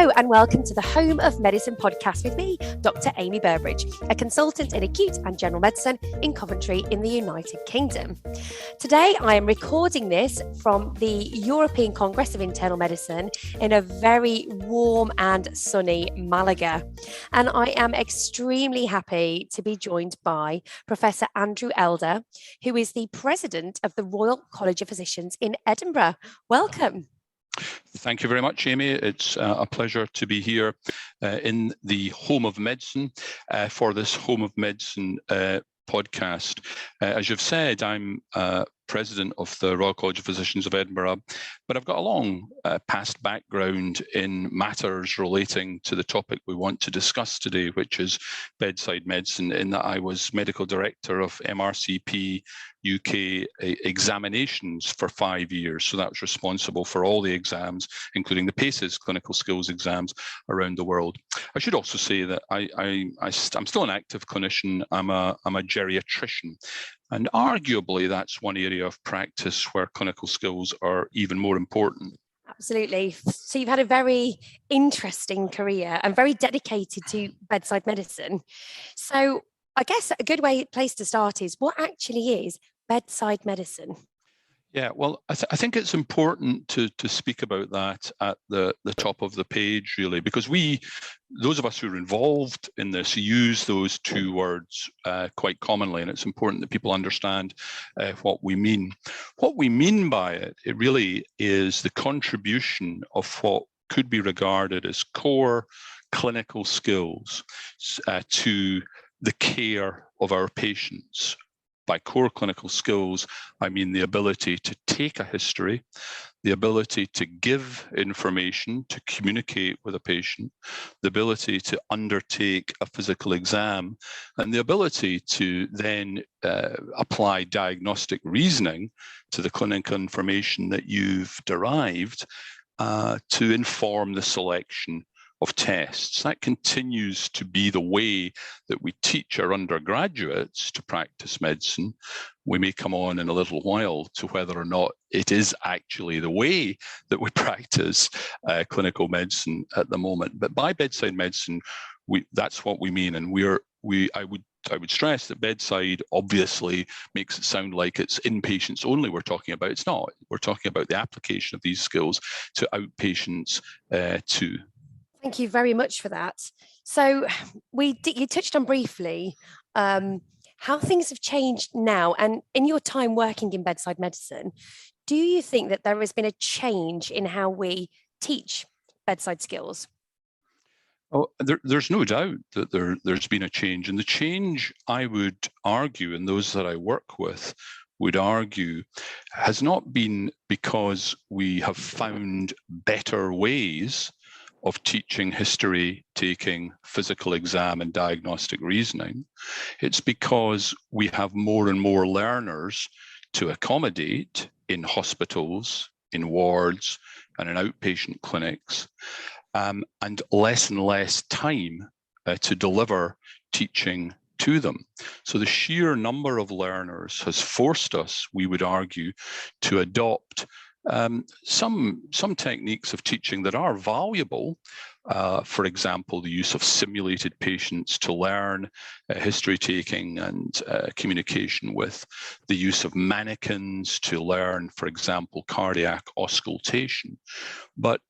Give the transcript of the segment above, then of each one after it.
Hello and welcome to the Home of Medicine podcast with me, Dr. Amy Burbridge, a consultant in acute and general medicine in Coventry in the United Kingdom. Today I am recording this from the European Congress of Internal Medicine in a very warm and sunny Malaga. And I am extremely happy to be joined by Professor Andrew Elder, who is the President of the Royal College of Physicians in Edinburgh. Welcome. Thank you very much, Amy. It's a pleasure to be here in the Home of Medicine for this Home of Medicine podcast. As you've said, I'm President of the Royal College of Physicians of Edinburgh, but I've got a long past background in matters relating to the topic we want to discuss today, which is bedside medicine, in that I was Medical Director of MRCP UK examinations for 5 years. So that was responsible for all the exams, including the PACES clinical skills exams around the world. I should also say that I'm still an active clinician. I'm a geriatrician. And arguably, that's one area of practice where clinical skills are even more important. Absolutely. So you've had a very interesting career and very dedicated to bedside medicine. So I guess a good place to start is, what actually is bedside medicine? Yeah, well, I think it's important to speak about that at the top of the page, really, because those of us who are involved in this, use those two words quite commonly, and it's important that people understand what we mean. What we mean by it really is the contribution of what could be regarded as core clinical skills to the care of our patients. By core clinical skills, I mean the ability to take a history, the ability to give information, to communicate with a patient, the ability to undertake a physical exam, and the ability to then apply diagnostic reasoning to the clinical information that you've derived to inform the selection of tests. That continues to be the way that we teach our undergraduates to practice medicine. We may come on in a little while to whether or not it is actually the way that we practice clinical medicine at the moment. But by bedside medicine, that's what we mean. And I would stress that bedside obviously makes it sound like it's inpatients only we're talking about. It's not. We're talking about the application of these skills to outpatients too. Thank you very much for that. So you touched on briefly how things have changed now. And in your time working in bedside medicine, do you think that there has been a change in how we teach bedside skills? Oh, there's no doubt that there's been a change. And the change, I would argue, and those that I work with would argue, has not been because we have found better ways of teaching history, taking physical exam and diagnostic reasoning. It's because we have more and more learners to accommodate in hospitals, in wards, and in outpatient clinics, and less time to deliver teaching to them. So the sheer number of learners has forced us, we would argue, to adopt some techniques of teaching that are valuable. For example, the use of simulated patients to learn history taking and communication with, the use of mannequins to learn, for example, cardiac auscultation. But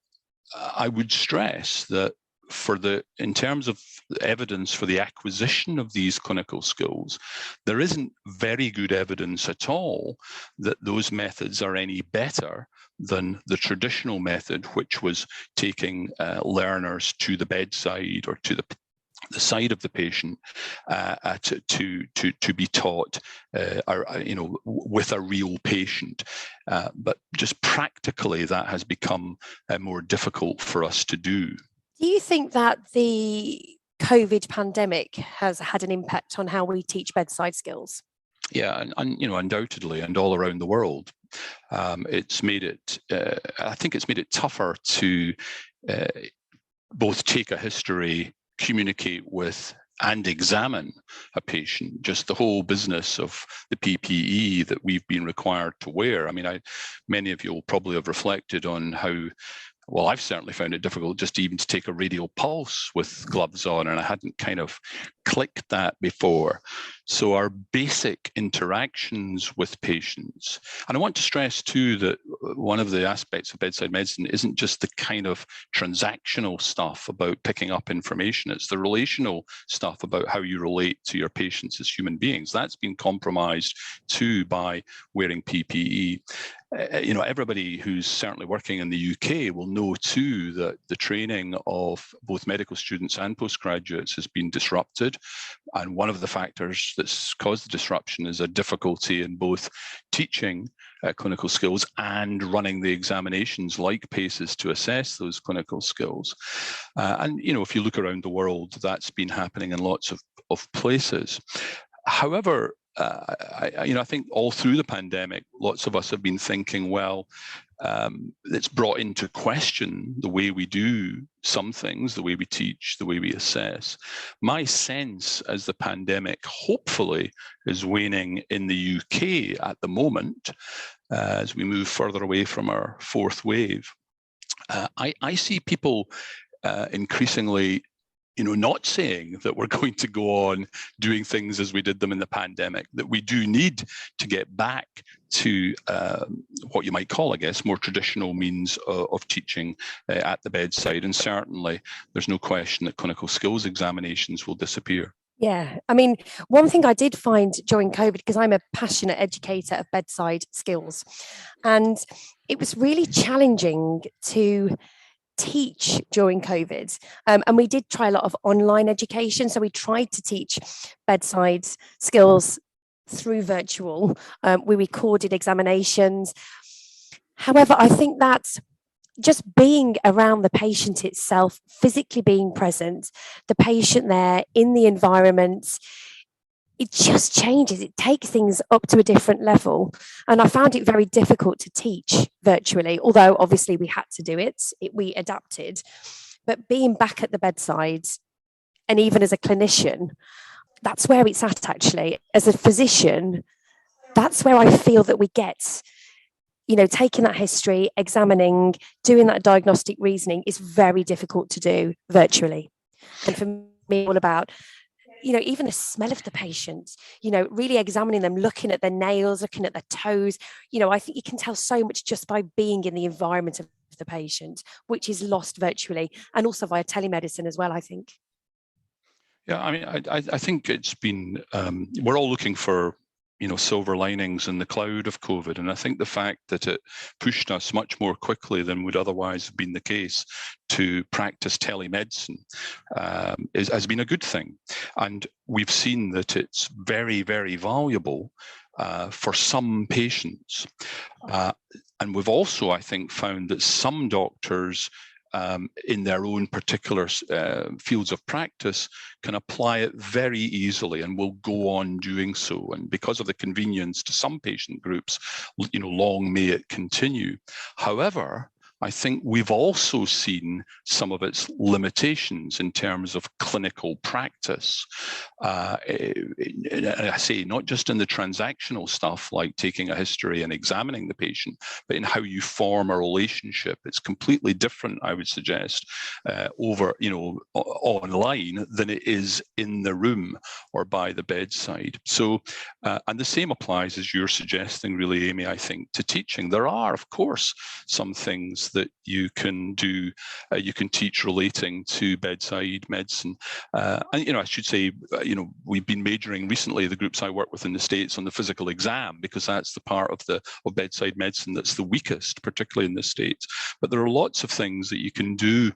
I would stress that in terms of evidence for the acquisition of these clinical skills, there isn't very good evidence at all that those methods are any better than the traditional method, which was taking learners to the bedside or to the side of the patient to be taught, with a real patient. But just practically, that has become more difficult for us to do. Do you think that the COVID pandemic has had an impact on how we teach bedside skills? Yeah, and undoubtedly, and all around the world, it's made it. I think it's made it tougher to both take a history, communicate with, and examine a patient. Just the whole business of the PPE that we've been required to wear. I mean, many of you will probably have reflected on how well, I've certainly found it difficult just even to take a radial pulse with gloves on, and I hadn't kind of clicked that before. So our basic interactions with patients, and I want to stress too that one of the aspects of bedside medicine isn't just the kind of transactional stuff about picking up information, it's the relational stuff about how you relate to your patients as human beings. That's been compromised too by wearing PPE. Everybody who's certainly working in the UK will know too that the training of both medical students and postgraduates has been disrupted. And one of the factors that's caused the disruption is a difficulty in both teaching clinical skills and running the examinations like PACES to assess those clinical skills. And if you look around the world, that's been happening in lots of places. However, I think all through the pandemic, lots of us have been thinking, well, it's brought into question the way we do some things, the way we teach, the way we assess. My sense as the pandemic hopefully is waning in the UK at the moment, as we move further away from our fourth wave, I see people increasingly not saying that we're going to go on doing things as we did them in the pandemic, that we do need to get back to what you might call, I guess, more traditional means of teaching at the bedside. And certainly there's no question that clinical skills examinations will disappear. Yeah, I mean, one thing I did find during COVID, because I'm a passionate educator of bedside skills, and it was really challenging to teach during COVID. And we did try a lot of online education. So we tried to teach bedside skills through virtual. We recorded examinations. However, I think that just being around the patient itself, physically being present, the patient there in the environment, it just changes. It takes things up to a different level. And I found it very difficult to teach virtually, although obviously we had to do it. We adapted. But being back at the bedside, and even as a clinician, that's where it's at actually. As a physician, that's where I feel that we get, taking that history, examining, doing that diagnostic reasoning is very difficult to do virtually. And for me, all about even the smell of the patient, really examining them, looking at their nails, looking at their toes. I think you can tell so much just by being in the environment of the patient, which is lost virtually, and also via telemedicine as well, I think. Yeah, I mean, I think it's been, we're all looking for silver linings in the cloud of COVID. And I think the fact that it pushed us much more quickly than would otherwise have been the case to practice telemedicine has been a good thing. And we've seen that it's very, very valuable for some patients. And we've also, I think, found that some doctors in their own particular fields of practice can apply it very easily and will go on doing so. And because of the convenience to some patient groups, long may it continue. However, I think we've also seen some of its limitations in terms of clinical practice. I say not just in the transactional stuff like taking a history and examining the patient, but in how you form a relationship. It's completely different, I would suggest, over online than it is in the room or by the bedside. So, and the same applies, as you're suggesting, really, Amy, I think, to teaching. There are, of course, some things that you can do, you can teach relating to bedside medicine. And, I should say, we've been majoring recently, the groups I work with in the States, on the physical exam, because that's the part of bedside medicine that's the weakest, particularly in the States. But there are lots of things that you can do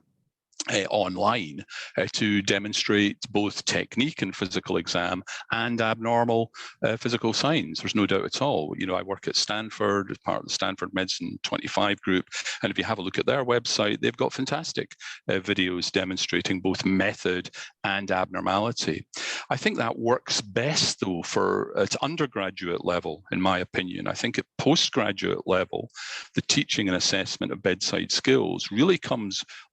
online to demonstrate both technique in physical exam and abnormal physical signs. There's no doubt at all. I work at Stanford as part of the Stanford Medicine 25 group, and if you have a look at their website, they've got fantastic videos demonstrating both method and abnormality. I think that works best though for at undergraduate level, in my opinion. I think at postgraduate level, the teaching and assessment of bedside skills really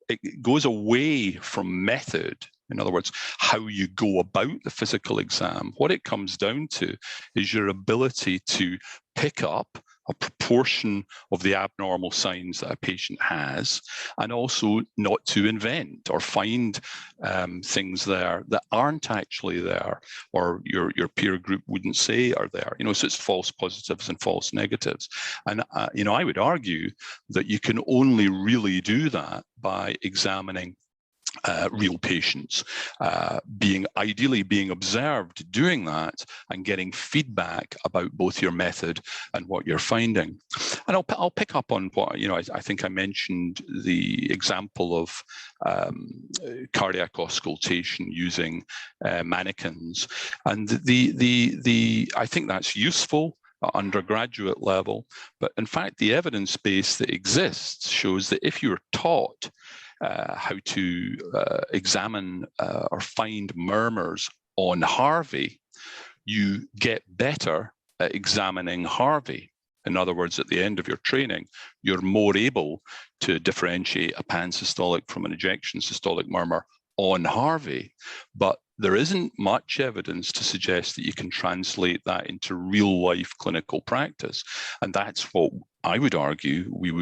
it goes away from method. In other words, how you go about the physical exam. What it comes down to is your ability to pick up a proportion of the abnormal signs that a patient has, and also not to invent or find things there that aren't actually there, or your peer group wouldn't say are there. So it's false positives and false negatives. And I would argue that you can only really do that by examining real patients, ideally being observed doing that, and getting feedback about both your method and what you're finding. And I'll pick up on what I think I mentioned the example of cardiac auscultation using mannequins, and I think that's useful at undergraduate level, but in fact the evidence base that exists shows that if you're taught how to examine or find murmurs on Harvey, you get better at examining Harvey. In other words, at the end of your training, you're more able to differentiate a pansystolic from an ejection systolic murmur on Harvey. But there isn't much evidence to suggest that you can translate that into real life clinical practice. And that's what I would argue we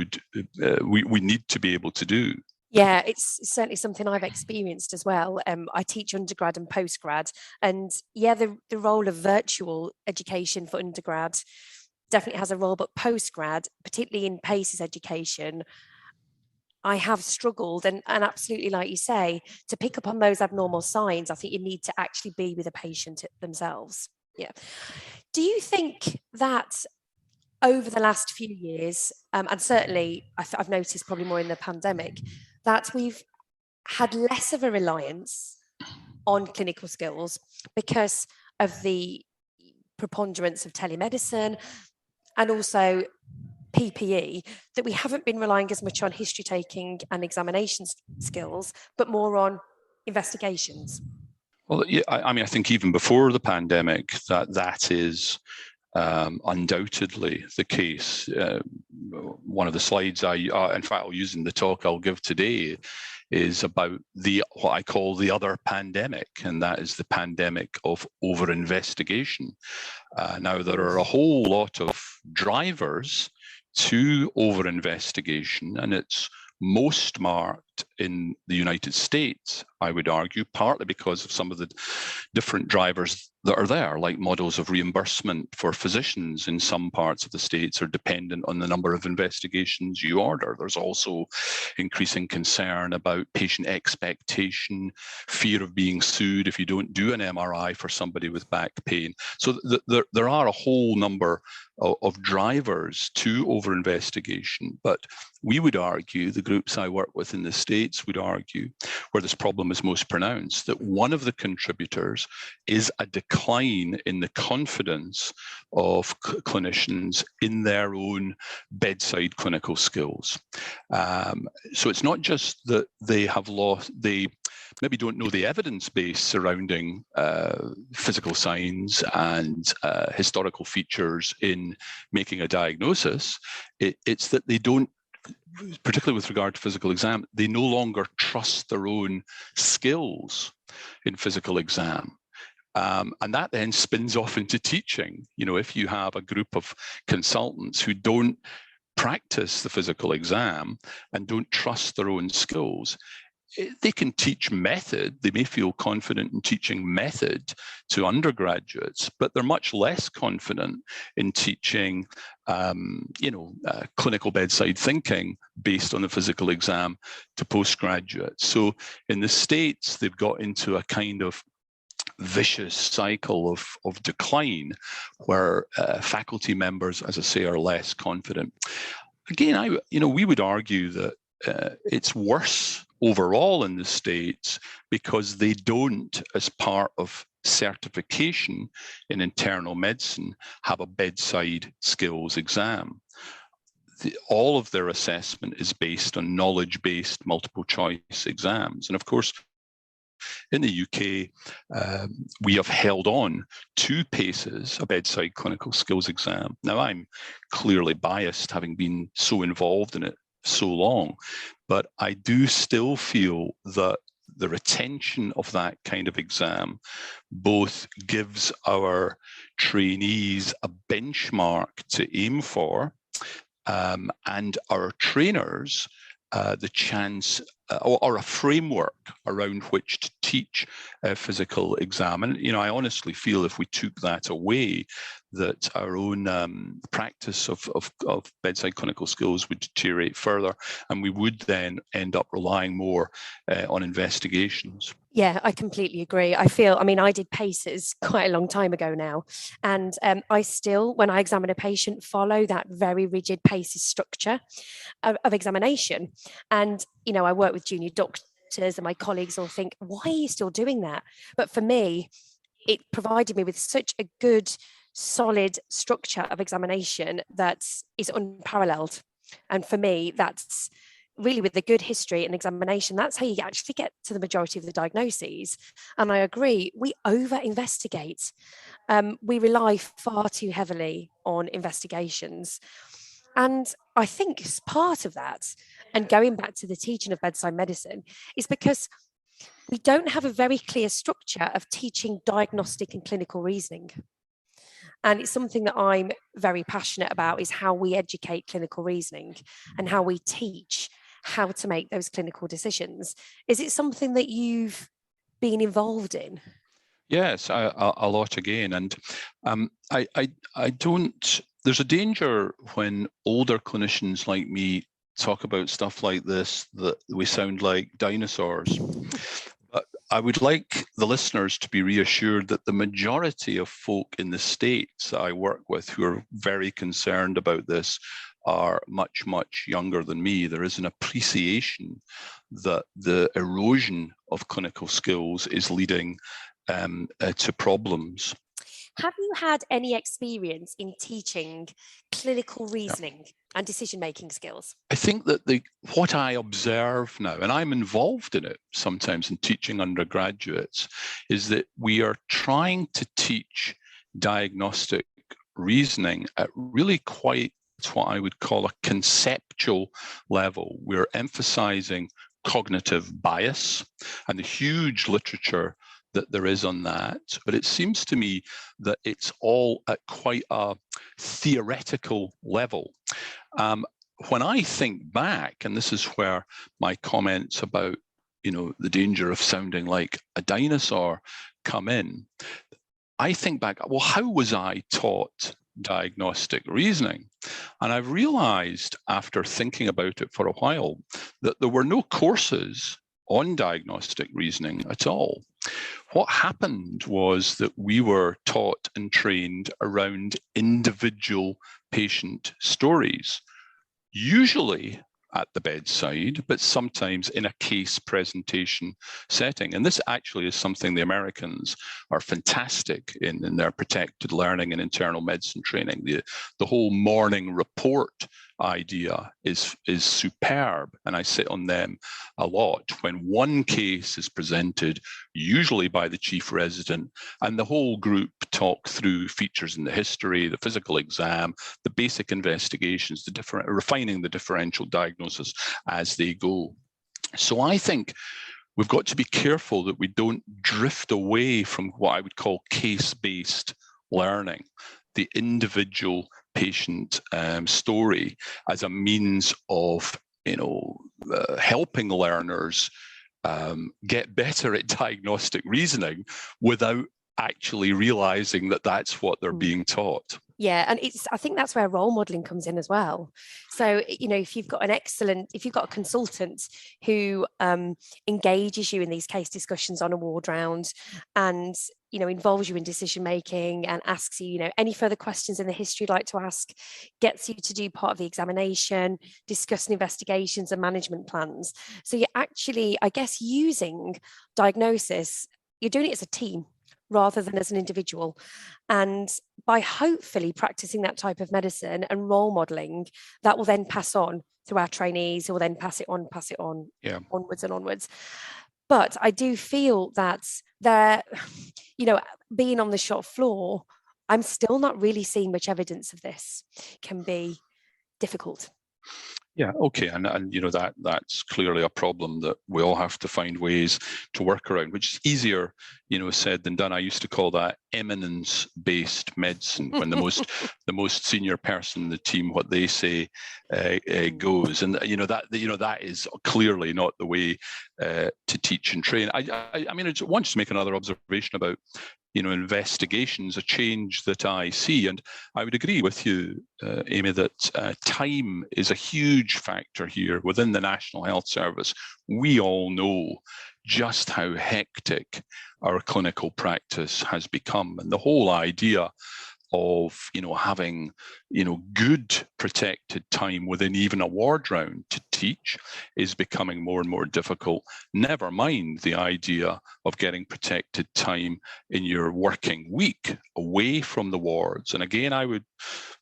need to be able to do. Yeah, it's certainly something I've experienced as well. I teach undergrad and postgrad, and yeah, the role of virtual education for undergrad definitely has a role, but postgrad, particularly in PACES education, I have struggled, and absolutely, like you say, to pick up on those abnormal signs, I think you need to actually be with a patient themselves. Yeah. Do you think that over the last few years, and certainly I've noticed probably more in the pandemic, that we've had less of a reliance on clinical skills because of the preponderance of telemedicine and also PPE, that we haven't been relying as much on history taking and examination skills, but more on investigations? Well, yeah, I think even before the pandemic, that is undoubtedly the case. One of the slides in fact, I'll use in the talk I'll give today is about what I call the other pandemic, and that is the pandemic of over-investigation. Now, there are a whole lot of drivers to over-investigation, and it's most marked in the United States, I would argue, partly because of some of the different drivers that are there, like models of reimbursement for physicians in some parts of the states are dependent on the number of investigations you order. There's also increasing concern about patient expectation, fear of being sued if you don't do an MRI for somebody with back pain. So there are a whole number of drivers to over-investigation, but we would argue, the groups I work with in the States would argue, where this problem is most pronounced, that one of the contributors is a decline in the confidence of clinicians in their own bedside clinical skills. So it's not just that they maybe don't know the evidence base surrounding physical signs and historical features in making a diagnosis. It's that they don't, particularly with regard to physical exam, they no longer trust their own skills in physical exam. And that then spins off into teaching. If you have a group of consultants who don't practice the physical exam and don't trust their own skills, they can teach method. They may feel confident in teaching method to undergraduates, but they're much less confident in teaching, clinical bedside thinking based on the physical exam to postgraduates. So in the States, they've got into a kind of vicious cycle of decline where faculty members, as I say, are less confident. Again, we would argue that it's worse overall in the States because they don't, as part of certification in internal medicine, have a bedside skills exam. All of their assessment is based on knowledge-based multiple choice exams. And of course, in the UK, we have held on to PACES, a bedside clinical skills exam. Now, I'm clearly biased, having been so involved in it so long, but I do still feel that the retention of that kind of exam both gives our trainees a benchmark to aim for and our trainers the chance or a framework around which to teach a physical exam. And, I honestly feel if we took that away, that our own practice of bedside clinical skills would deteriorate further, and we would then end up relying more on investigations. Yeah, I completely agree. I did PACEs quite a long time ago now, and I still, when I examine a patient, follow that very rigid PACEs structure of examination. And, I work with junior doctors, and my colleagues all think, why are you still doing that? But for me, it provided me with such a good, solid structure of examination that is unparalleled. And for me, that's really, with the good history and examination, that's how you actually get to the majority of the diagnoses. And I agree, we over-investigate. We rely far too heavily on investigations. And I think as part of that, and going back to the teaching of bedside medicine, is because we don't have a very clear structure of teaching diagnostic and clinical reasoning. And it's something that I'm very passionate about, is how we educate clinical reasoning and how we teach how to make those clinical decisions. Is it something that you've been involved in? Yes, a lot again. And I don't, there's a danger when older clinicians like me talk about stuff like this, that we sound like dinosaurs. But I would like the listeners to be reassured that the majority of folk in the States that I work with who are very concerned about this are much, much younger than me. There is an appreciation that the erosion of clinical skills is leading to problems. Have you had any experience in teaching clinical reasoning and decision-making skills? I think that what I observe now, and I'm involved in it sometimes in teaching undergraduates, is that we are trying to teach diagnostic reasoning at really quite what I would call a conceptual level. We're emphasizing cognitive bias and the huge literature that there is on that, but it seems to me that it's all at quite a theoretical level. When I think back, and this is where my comments about, the danger of sounding like a dinosaur come in, I think back, well, how was I taught diagnostic reasoning? And I've realized after thinking about it for a while that there were no courses on diagnostic reasoning at all. What happened was that we were taught and trained around individual patient stories, usually at the bedside, but sometimes in a case presentation setting. And this actually is something the Americans are fantastic in their protected learning and internal medicine training. The whole morning report idea is superb, and I sit on them a lot. When one case is presented, usually by the chief resident, and the whole group talk through features in the history, the physical exam, the basic investigations, refining the differential diagnosis as they go. So I think we've got to be careful that we don't drift away from what I would call case-based learning, the individual patient story as a means of helping learners get better at diagnostic reasoning without actually realizing that that's what they're being taught. Yeah, and I think that's where role modeling comes in as well. So, if you've got a consultant who engages you in these case discussions on a ward round and, involves you in decision making and asks you, any further questions in the history you'd like to ask, gets you to do part of the examination, discussing investigations and management plans. So you're actually, I guess, using diagnosis, you're doing it as a team rather than as an individual. And by hopefully practicing that type of medicine and role modeling, that will then pass on through our trainees, who will then pass it on, onwards and onwards. But I do feel that being on the shop floor, I'm still not really seeing much evidence of this. It can be difficult. Yeah, okay, and you know that's clearly a problem that we all have to find ways to work around, which is easier, you know, said than done. I used to call that eminence-based medicine, when the most senior person in the team, what they say goes, and that is clearly not the way to teach and train. I mean, I want to make another observation about, you know, investigations, a change that I see. And I would agree with you, Amy, that time is a huge factor here within the National Health Service. We all know just how hectic our clinical practice has become. And the whole idea of, you know, having, you know, good protected time within even a ward round to teach is becoming more and more difficult. Never mind the idea of getting protected time in your working week away from the wards. And again, I would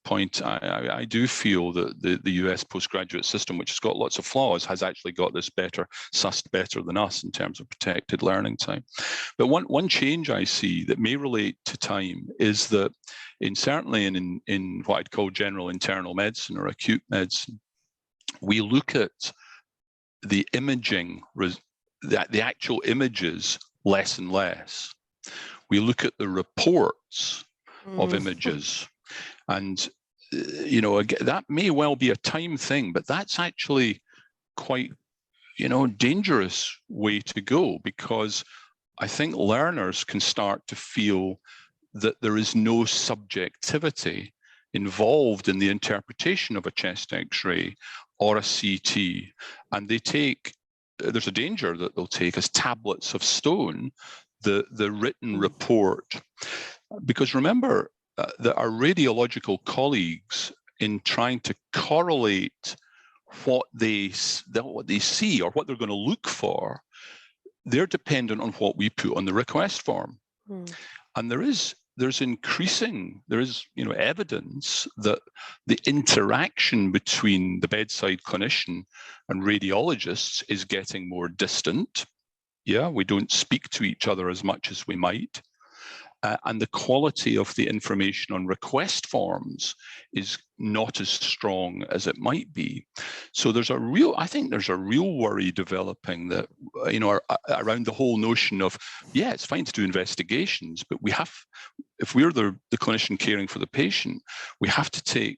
point, I do feel that the US postgraduate system, which has got lots of flaws, has actually got this sussed better than us in terms of protected learning time. But one change I see that may relate to time is that certainly in what I'd call general internal medicine or acute medicine, we look at the imaging, the actual images, less and less. We look at the reports of images, and you know, that may well be a time thing, but that's actually quite, you know, dangerous way to go, because I think learners can start to feel that there is no subjectivity involved in the interpretation of a chest X-ray or a CT, and there's a danger that they'll take as tablets of stone the written report, because remember that our radiological colleagues, in trying to correlate what they see or what they're going to look for, they're dependent on what we put on the request form. And there is evidence that the interaction between the bedside clinician and radiologists is getting more distant. Yeah, we don't speak to each other as much as we might. And the quality of the information on request forms is not as strong as it might be. So I think there's a real worry developing that, you know, around the whole notion of, yeah, it's fine to do investigations, but if we're the clinician caring for the patient, we have to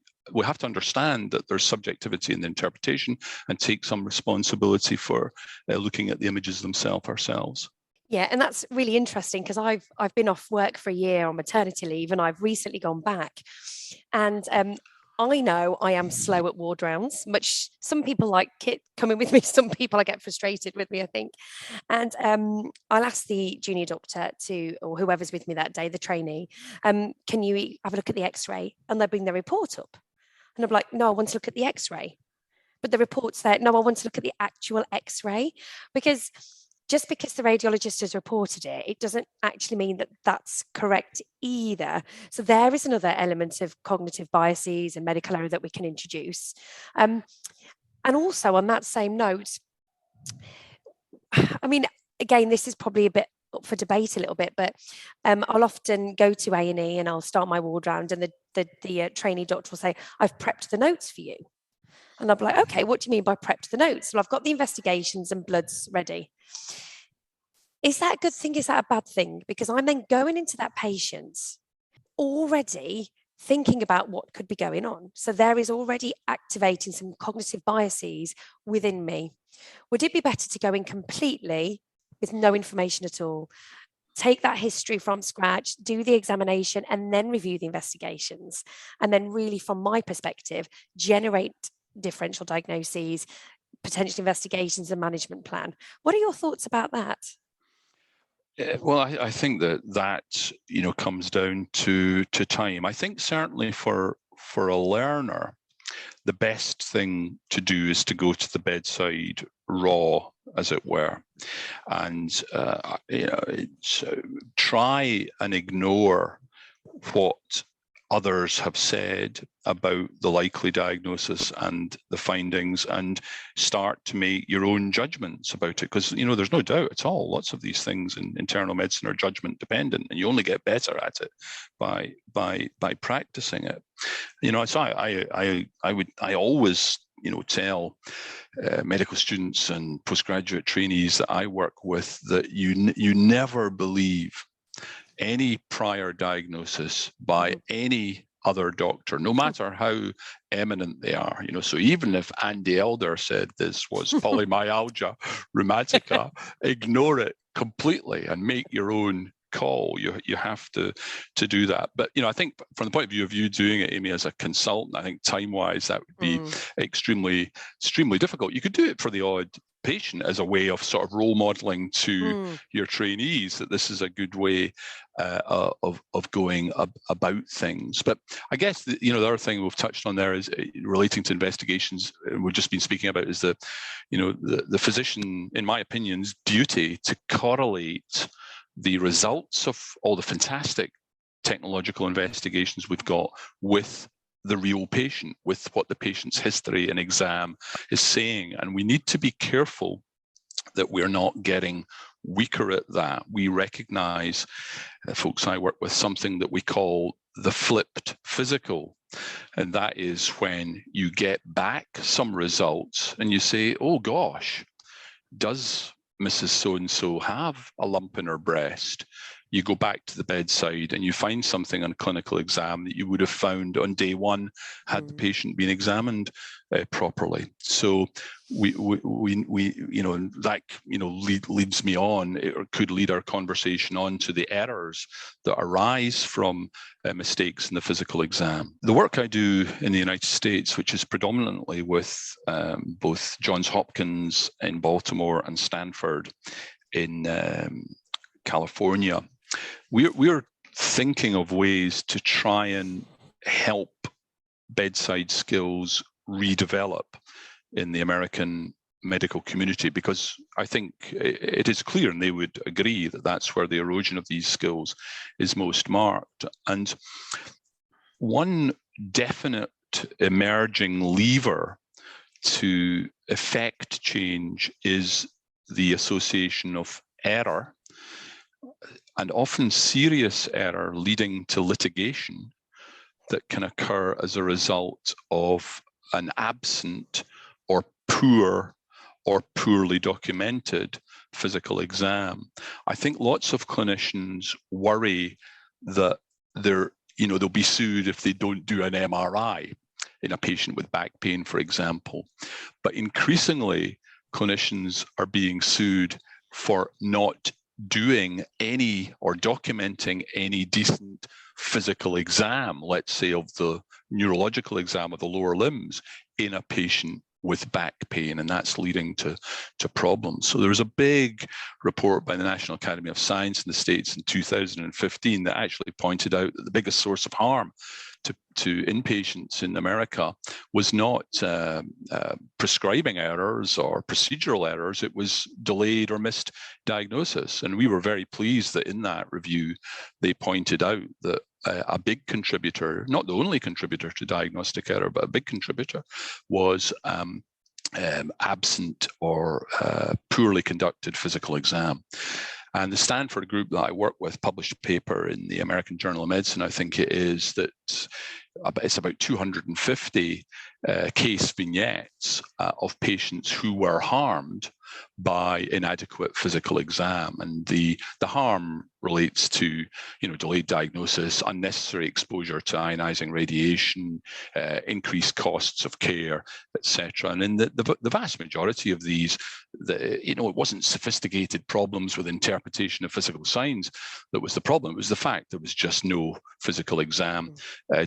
understand that there's subjectivity in the interpretation and take some responsibility for looking at the images themselves ourselves. Yeah, and that's really interesting, because I've been off work for a year on maternity leave, and I've recently gone back, and I know I am slow at ward rounds, which some people like it coming with me, some people I get frustrated with me, I think. And I'll ask the junior doctor or whoever's with me that day, the trainee, can you have a look at the X-ray? And they bring their report up, and I'm like, no, I want to look at the X-ray, but the report's there. No, I want to look at the actual X-ray, because just because the radiologist has reported it, it doesn't actually mean that that's correct either. So there is another element of cognitive biases and medical error that we can introduce. And also on that same note, I mean, again, this is probably a bit up for debate a little bit, but I'll often go to A&E and I'll start my ward round, and the trainee doctor will say, I've prepped the notes for you. And I'll be like, okay, what do you mean by prepped the notes? Well, I've got the investigations and bloods ready. Is that a good thing? Is that a bad thing? Because I'm then going into that patient already thinking about what could be going on. So there is already activating some cognitive biases within me. Would it be better to go in completely with no information at all? Take that history from scratch, do the examination, and then review the investigations. And then really, from my perspective, generate differential diagnoses, potential investigations, and management plan. What are your thoughts about that? Well, I think that you know, comes down to time. I think certainly for a learner, the best thing to do is to go to the bedside raw, as it were, and you know, try and ignore what others have said about the likely diagnosis and the findings, and start to make your own judgments about it. Because, you know, there's no doubt at all, lots of these things in internal medicine are judgment dependent, and you only get better at it by practicing it. You know, so I always tell medical students and postgraduate trainees that I work with that you never believe any prior diagnosis by any other doctor, no matter how eminent they are. So even if Andy Elder said this was polymyalgia rheumatica, ignore it completely and make your own call. You have to do that. But I think from the point of view of you doing it, Amy, as a consultant, I think time-wise that would be extremely difficult. You could do it for the odd patient as a way of sort of role modeling to your trainees that this is a good way of going about things. But I guess the other thing we've touched on there is relating to investigations, and we've just been speaking about, is the physician, in my opinion's duty to correlate the results of all the fantastic technological investigations we've got with the real patient, with what the patient's history and exam is saying. And we need to be careful that we're not getting weaker at that. We recognize, folks I work with, something that we call the flipped physical. And that is when you get back some results and you say, oh gosh, does Mrs. So-and-so have a lump in her breast? You go back to the bedside and you find something on clinical exam that you would have found on day one had the patient been examined properly. So that leads me on, or could lead our conversation on to the errors that arise from mistakes in the physical exam. The work I do in the United States, which is predominantly with both Johns Hopkins in Baltimore and Stanford in California, we're thinking of ways to try and help bedside skills redevelop in the American medical community, because I think it is clear, and they would agree, that that's where the erosion of these skills is most marked. And one definite emerging lever to effect change is the association of error, and often serious error leading to litigation, that can occur as a result of an absent or poor or poorly documented physical exam. I think lots of clinicians worry that they'll be sued if they don't do an MRI in a patient with back pain, for example. But increasingly, clinicians are being sued for not doing any or documenting any decent physical exam, let's say of the neurological exam of the lower limbs, in a patient with back pain, and that's leading to problems. So there was a big report by the National Academy of Science in the States in 2015 that actually pointed out that the biggest source of harm to inpatients in America was not prescribing errors or procedural errors, it was delayed or missed diagnosis. And we were very pleased that in that review, they pointed out that a big contributor, not the only contributor to diagnostic error, but a big contributor was absent or poorly conducted physical exam. And the Stanford group that I work with published a paper in the American Journal of Medicine, I think it is, that it's about 250 case vignettes of patients who were harmed by inadequate physical exam. And the harm relates to delayed diagnosis, unnecessary exposure to ionizing radiation, increased costs of care, etc. And in the vast majority of these, it wasn't sophisticated problems with interpretation of physical signs that was the problem. It was the fact there was just no physical exam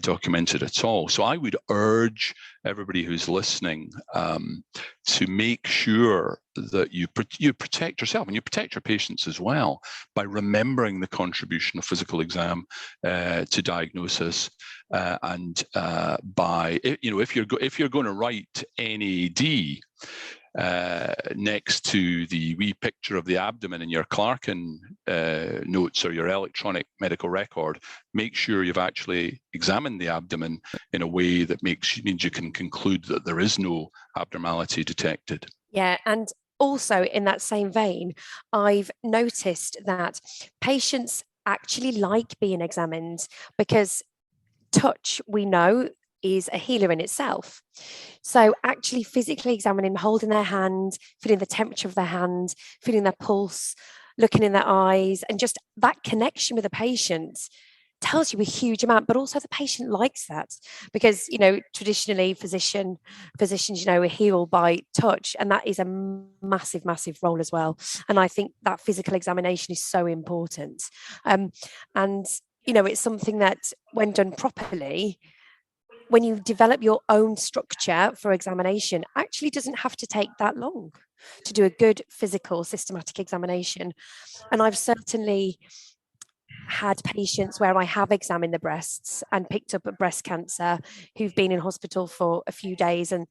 documented at all. So I would urge everybody who's listening to make sure that you protect yourself and you protect your patients as well by remembering the contribution of physical exam to diagnosis, and by if you're going to write NAD next to the wee picture of the abdomen in your Clarkin notes or your electronic medical record, make sure you've actually examined the abdomen in a way that means you can conclude that there is no abnormality detected. Yeah, and also in that same vein, I've noticed that patients actually like being examined because touch, we know, is a healer in itself. So actually physically examining, holding their hand, feeling the temperature of their hand, feeling their pulse, looking in their eyes, and just that connection with the patient tells you a huge amount. But also the patient likes that, because traditionally physicians heal by touch, and that is a massive role as well. And I think that physical examination is so important. And it's something that, when done properly, when you develop your own structure for examination, actually doesn't have to take that long to do a good physical systematic examination. And I've certainly had patients where I have examined the breasts and picked up a breast cancer who've been in hospital for a few days, and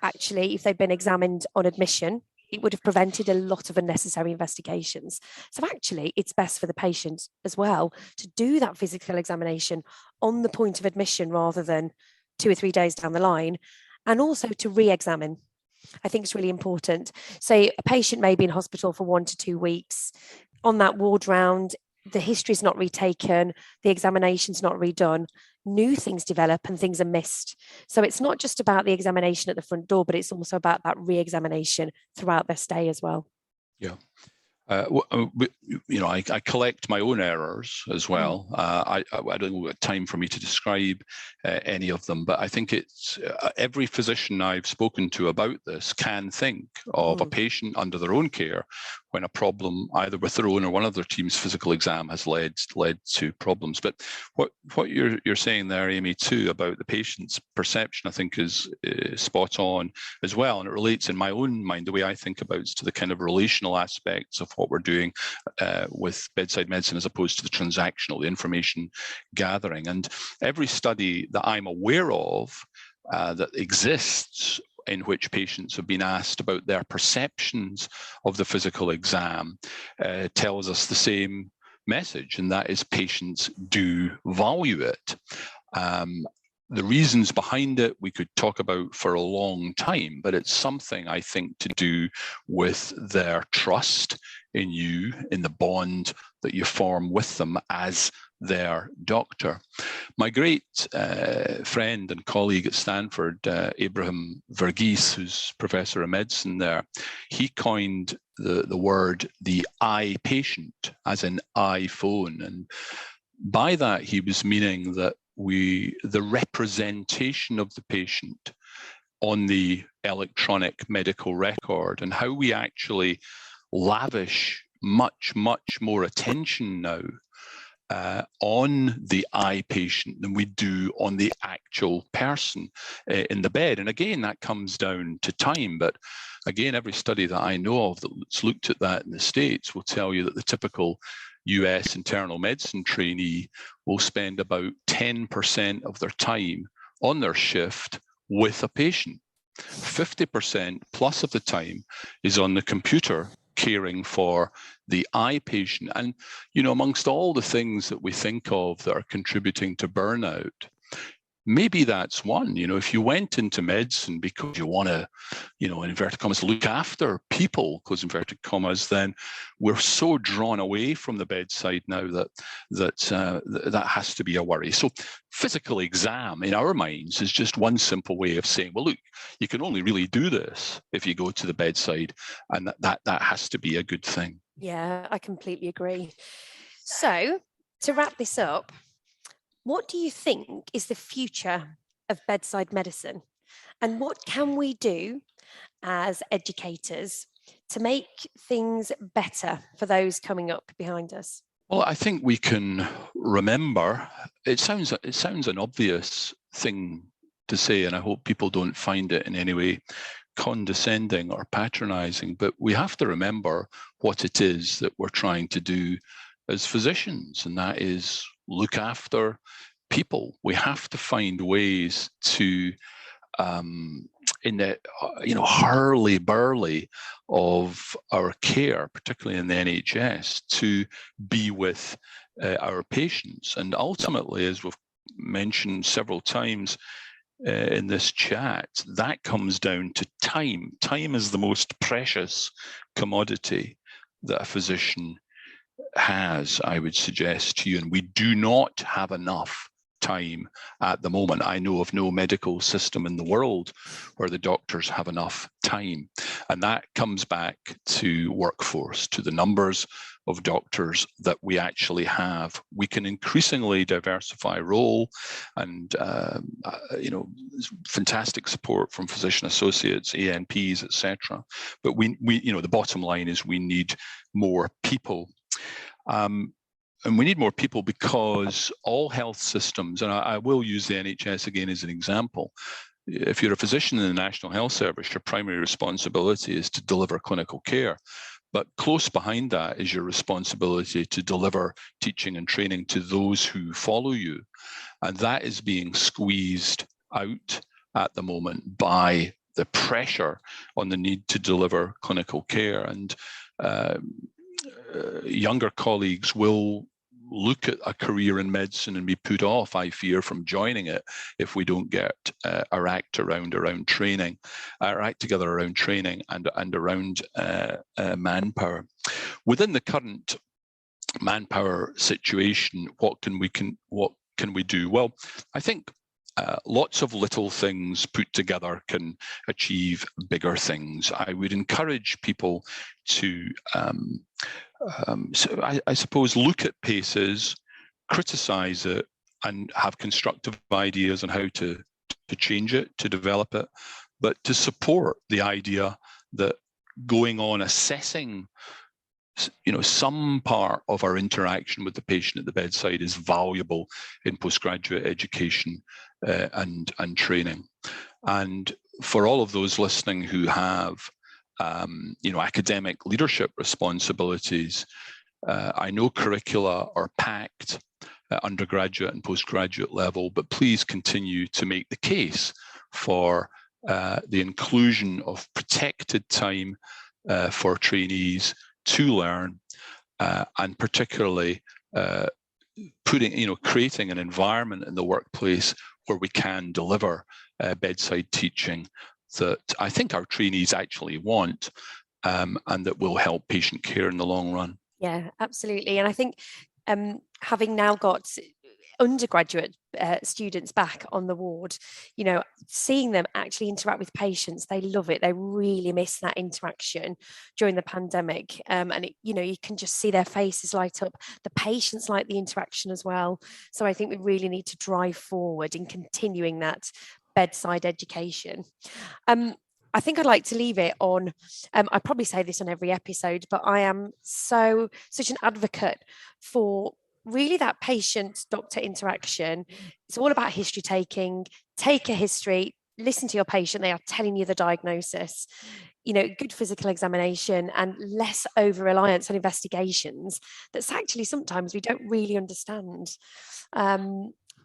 actually if they'd been examined on admission, it would have prevented a lot of unnecessary investigations. So actually it's best for the patient as well to do that physical examination on the point of admission rather than 2 or 3 days down the line, and also to re-examine. I think it's really important. Say a patient may be in hospital for 1 to 2 weeks. On that ward round, the history is not retaken, the examination's not redone, new things develop and things are missed. So it's not just about the examination at the front door, but it's also about that re-examination throughout their stay as well. Yeah. I collect my own errors as well. I don't have time for me to describe any of them, but I think it's every physician I've spoken to about this can think of a patient under their own care when a problem, either with their own or one of their team's physical exam, has led to problems. But what you're saying there, Amy, too, about the patient's perception, I think is spot on as well, and it relates in my own mind, the way I think about it, to the kind of relational aspects of what we're doing with bedside medicine as opposed to the transactional, the information gathering. And every study that I'm aware of that exists in which patients have been asked about their perceptions of the physical exam tells us the same message, and that is patients do value it. The reasons behind it we could talk about for a long time, but it's something, I think, to do with their trust in you, in the bond that you form with them as their doctor. My great friend and colleague at Stanford, Abraham Verghese, who's professor of medicine there, he coined the word the eye patient, as in iPhone. And by that, he was meaning that the representation of the patient on the electronic medical record, and how we actually lavish much more attention now on the eye patient than we do on the actual person in the bed. And again, that comes down to time. But again, every study that I know of that's looked at that in the States will tell you that the typical US internal medicine trainee will spend about 10% of their time on their shift with a patient. 50% plus of the time is on the computer caring for the eye patient. And, amongst all the things that we think of that are contributing to burnout, maybe that's one. If you went into medicine because you want to, in inverted commas, look after people, close inverted commas, then we're so drawn away from the bedside now that has to be a worry. So physical exam in our minds is just one simple way of saying, well, look, you can only really do this if you go to the bedside, and that has to be a good thing. Yeah, I completely agree. So to wrap this up, what do you think is the future of bedside medicine? And what can we do as educators to make things better for those coming up behind us? Well, I think we can remember, it sounds an obvious thing to say, and I hope people don't find it in any way condescending or patronizing, but we have to remember what it is that we're trying to do as physicians, and that is look after people. We have to find ways to, in the hurly-burly of our care, particularly in the NHS, to be with our patients. And ultimately, as we've mentioned several times in this chat, that comes down to time. Time is the most precious commodity that a physician has, I would suggest to you, and we do not have enough time at the moment. I know of no medical system in the world where the doctors have enough time. And that comes back to workforce, to the numbers of doctors that we actually have. We can increasingly diversify role and, fantastic support from physician associates, ANPs, etc. But we, the bottom line is we need more people. And we need more people because all health systems, and I will use the NHS again as an example. If you're a physician in the National Health Service, your primary responsibility is to deliver clinical care. But close behind that is your responsibility to deliver teaching and training to those who follow you. And that is being squeezed out at the moment by the pressure on the need to deliver clinical care. And younger colleagues will look at a career in medicine and be put off, I fear, from joining it if we don't get our act together around training and around manpower. Within the current manpower situation, what can we do? Well, I think lots of little things put together can achieve bigger things. I would encourage people to, I suppose, look at PACES, criticise it, and have constructive ideas on how to change it, to develop it, but to support the idea that going on assessing some part of our interaction with the patient at the bedside is valuable in postgraduate education and training. And for all of those listening who have academic leadership responsibilities, I know curricula are packed at undergraduate and postgraduate level, but please continue to make the case for the inclusion of protected time for trainees to learn, and particularly creating an environment in the workplace where we can deliver bedside teaching that I think our trainees actually want, and that will help patient care in the long run. Yeah, absolutely. And I think having now got undergraduate students back on the ward, seeing them actually interact with patients, they love it. They really miss that interaction during the pandemic, and you can just see their faces light up. The patients like the interaction as well. So I think we really need to drive forward in continuing that bedside education. I think I'd like to leave it on, I probably say this on every episode, but I am such an advocate for really that patient-doctor interaction. It's all about history taking. Take a history, listen to your patient. They are telling you the diagnosis, good physical examination and less over-reliance on investigations that's actually sometimes we don't really understand.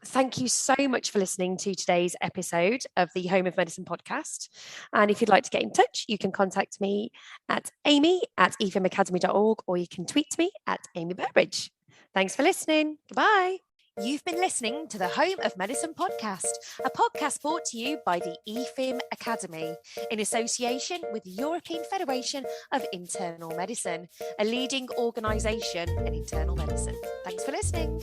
Thank you so much for listening to today's episode of the Home of Medicine podcast. And if you'd like to get in touch, you can contact me at amy@efmacademy.org, or you can tweet me at Amy Burbridge. Thanks for listening. Goodbye. You've been listening to the Home of Medicine podcast, a podcast brought to you by the EFIM Academy in association with the European Federation of Internal Medicine, a leading organisation in internal medicine. Thanks for listening.